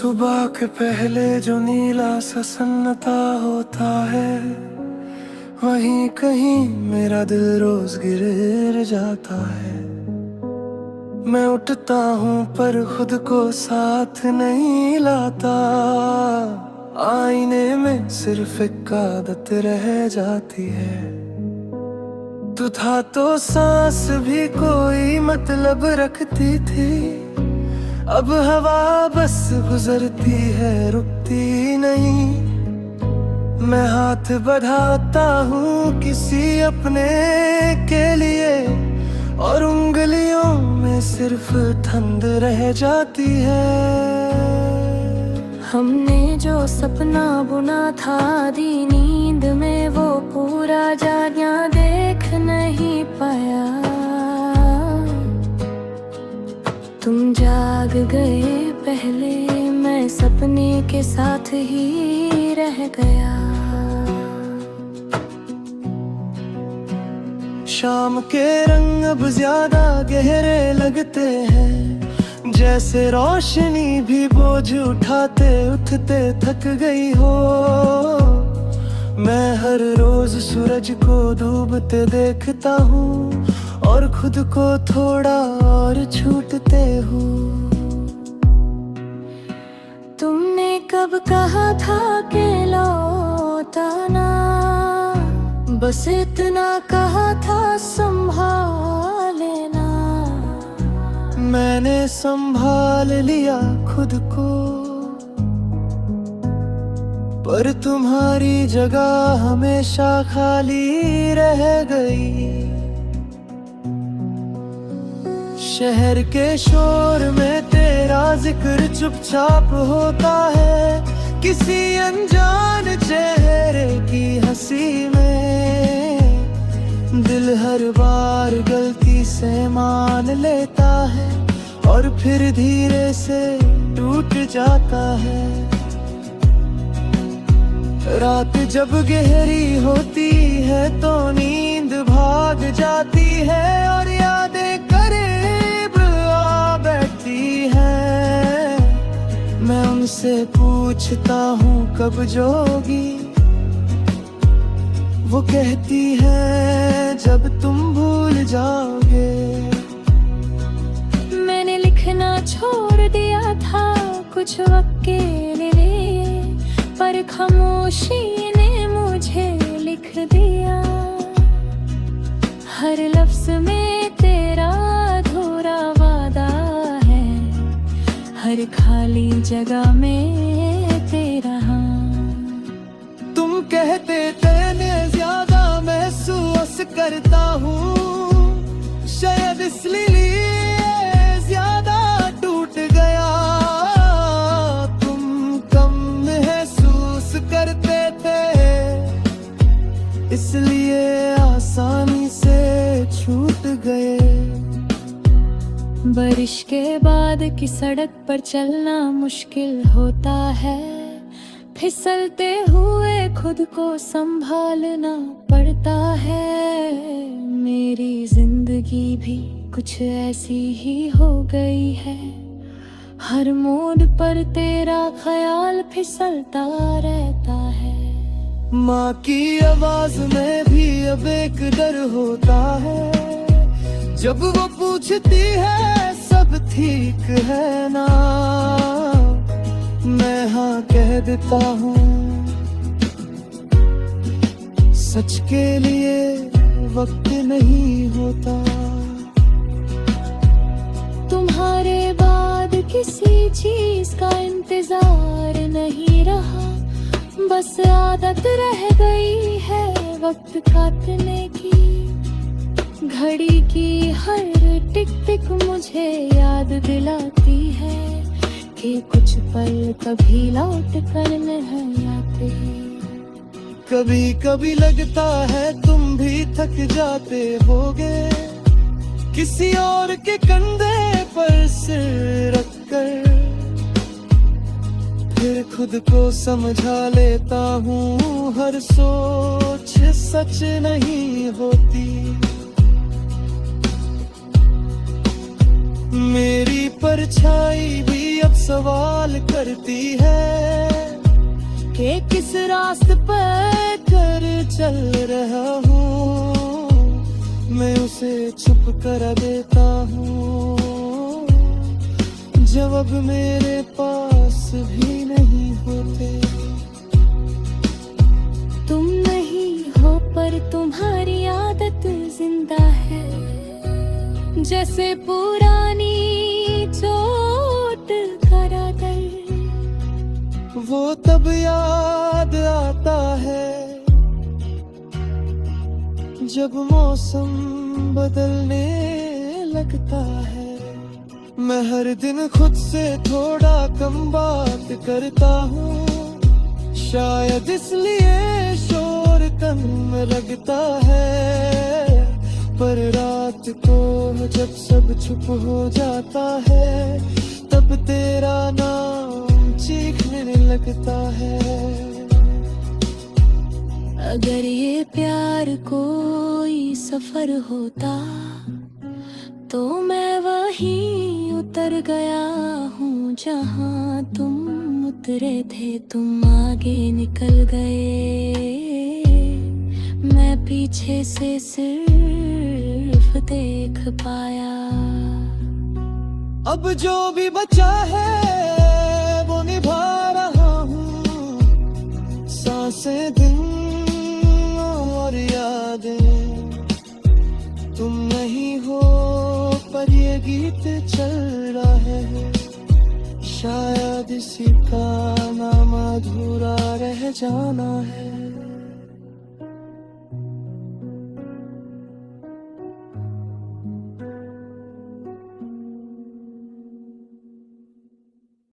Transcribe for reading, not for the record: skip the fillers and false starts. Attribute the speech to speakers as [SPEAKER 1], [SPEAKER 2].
[SPEAKER 1] सुबह के पहले जो नीला सा सन्नाटा होता है, वहीं कहीं मेरा दिल रोज गिर जाता है। मैं उठता हूँ पर खुद को साथ नहीं लाता, आईने में सिर्फ एक आदत रह जाती है। तू था तो सांस भी कोई मतलब रखती थी, अब हवा बस गुजरती है रुकती नहीं। मैं हाथ बढ़ाता हूँ किसी अपने के लिए, और उंगलियों में सिर्फ ठंड रह जाती है।
[SPEAKER 2] हमने जो सपना बुना था आधी नींद में, वो पूरा जानिया देख नहीं पाया। तुम जाग गए पहले, मैं सपने के साथ ही रह गया।
[SPEAKER 1] शाम के रंग अब ज्यादा गहरे लगते हैं, जैसे रोशनी भी बोझ उठाते उठते थक गई हो। मैं हर रोज सूरज को डूबते देखता हूँ, और खुद को थोड़ा और छूटते हूँ।
[SPEAKER 2] तुमने कब कहा था कि लौटाना, बस इतना कहा था संभाल लेना।
[SPEAKER 1] मैंने संभाल लिया खुद को, पर तुम्हारी जगह हमेशा खाली रह गई। शहर के शोर में तेरा जिक्र चुपचाप होता है, किसी अनजान चेहरे की हंसी में। दिल हर बार गलती से मान लेता है, और फिर धीरे से टूट जाता है। रात जब गहरी होती है तो नींद भाग जाती है, और यादें करीब आ बैठती हैं। मैं उनसे पूछता हूँ कब जोगी, वो कहती है जब तुम भूल जाओगे।
[SPEAKER 2] मैंने लिखना छोड़ दिया था कुछ वक्त के लिए, पर खामोशी ने मुझे लिख दिया। हर लफ्ज में तेरा अधूरा वादा है, हर खाली जगह में तेरा हाँ।
[SPEAKER 1] तुम कहते थे मैं ज्यादा महसूस करता हूँ, शायद इसलिए ज्यादा टूट गया। तुम कम महसूस करते थे, इसलिए आसानी से छूट गए।
[SPEAKER 2] बारिश के बाद की सड़क पर चलना मुश्किल होता है, फिसलते हुए खुद को संभालना पड़ता है। मेरी जिंदगी भी कुछ ऐसी ही हो गई है, हर मोड़ पर तेरा ख्याल फिसलता रहता है।
[SPEAKER 1] माँ की आवाज में भी अब एक डर होता है, जब वो पूछती है सब ठीक है ना। मैं हाँ कह देता हूँ, सच के लिए वक्त नहीं होता।
[SPEAKER 2] तुम्हारे बाद किसी चीज का इंतजार नहीं रहा, बस आदत रह गई है वक्त काटने की। घड़ी की हर टिक टिक मुझे याद दिलाती है कि कुछ पल कभी लौट कर नहीं आते।
[SPEAKER 1] कभी कभी लगता है तुम भी थक जाते होगे, किसी और के कंधे पर सिर रखकर। फिर खुद को समझा लेता हूँ, हर सोच सच नहीं होती। मेरी परछाई भी अब सवाल करती है
[SPEAKER 2] कि किस रास्ते पर
[SPEAKER 1] कर चल रहा हूँ। मैं उसे छुप कर देता हूँ जब अब मेरे पास भी नहीं होते।
[SPEAKER 2] तुम नहीं हो पर तुम्हारी आदत जिंदा है, जैसे पुरानी चोट का दर्द।
[SPEAKER 1] वो तब याद आता है जब मौसम बदलने लगता है। मैं हर दिन खुद से थोड़ा कम बात करता हूँ, शायद इसलिए शोर कम लगता है। पर रात को जब सब चुप हो जाता है, तब तेरा नाम चीखने लगता है।
[SPEAKER 2] अगर ये प्यार कोई सफर होता तो मैं वहीं उतर गया हूँ जहाँ तुम उतरे थे। तुम आगे निकल गए, मैं पीछे से सिर्फ देख पाया।
[SPEAKER 1] अब जो भी बचा है वो निभा रहा हूँ, सांसें दिन और यादें। तुम नहीं हो पर ये गीत चल रहा है, शायद इसी का नाम अधूरा रह जाना है।